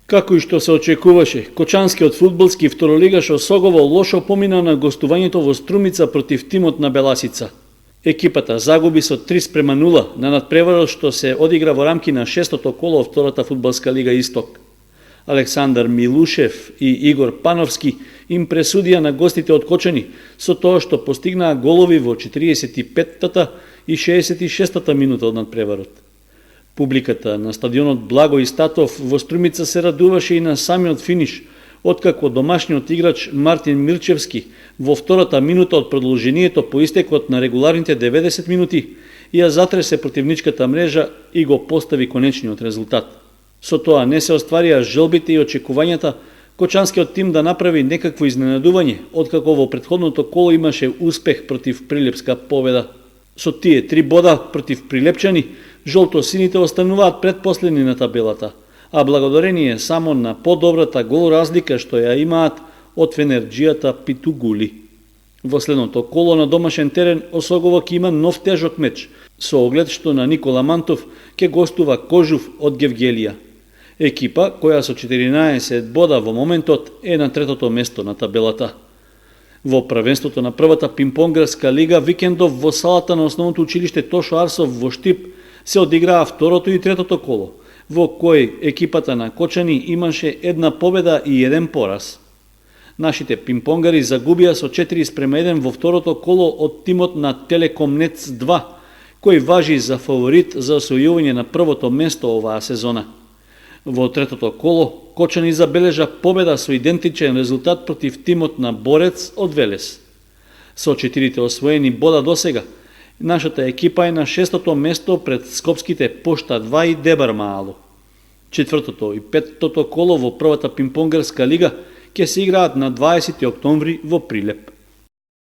Како и што се очекуваше, Кочанскиот фудбалски второлигаш Осогово лошо помина на гостувањето во Струмица против тимот на Беласица. Екипата загуби со 3:0 на надпреварот што се одигра во рамки на 6-то коло од втората фудбалска лига Исток. Александар Милушев и Игор Пановски им пресудија на гостите од Кочани со тоа што постигнаа голови во 45-та и 66-та минута од надпреварот. Публиката на стадионот Благо Истатов во Струмица се радуваше и на самиот финиш, откако домашниот играч Мартин Мирчевски во втората минута од продолжението по истекот на регуларните 90 минути ја затресе противничката мрежа и го постави конечниот резултат. Со тоа не се остварија желбите и очекувањата Кочанскиот тим да направи некакво изненадување, откако во претходното коло имаше успех против Прилепска победа. Со тие 3 бода против Прилепчани, жолто-сините остануваат предпоследни на табелата, а благодарение само на подобрата гол разлика што ја имаат од Фенерџијата Питугули. Во следното коло на домашен терен Осогово ќе има нов тежок меч, со оглед што на Никола Мантов ќе гостува Кожув од Гевгелија. Екипа која со 14 бода во моментот е на третото место на табелата. Во првенството на првата пинг-понгарска лига викендов во салата на основното училиште Тошо Арсов во Штип се одиграа второто и третото коло, во кој екипата на Кочани имаше една победа и еден пораз. Нашите пинг-понгари загубија со 4:1 во второто коло од тимот на Телекомнец 2, кој важи за фаворит за освојување на првото место оваа сезона. Во третото коло, Кочани забележа победа со идентичен резултат против тимот на Борец од Велес. Со 4 освоени бода досега, нашата екипа е на 6-то место пред скопските Пошта 2 и Дебар Маало. Четвртото и петтото коло во првата пинг-понгарска лига ќе се играат на 20 октомври во Прилеп.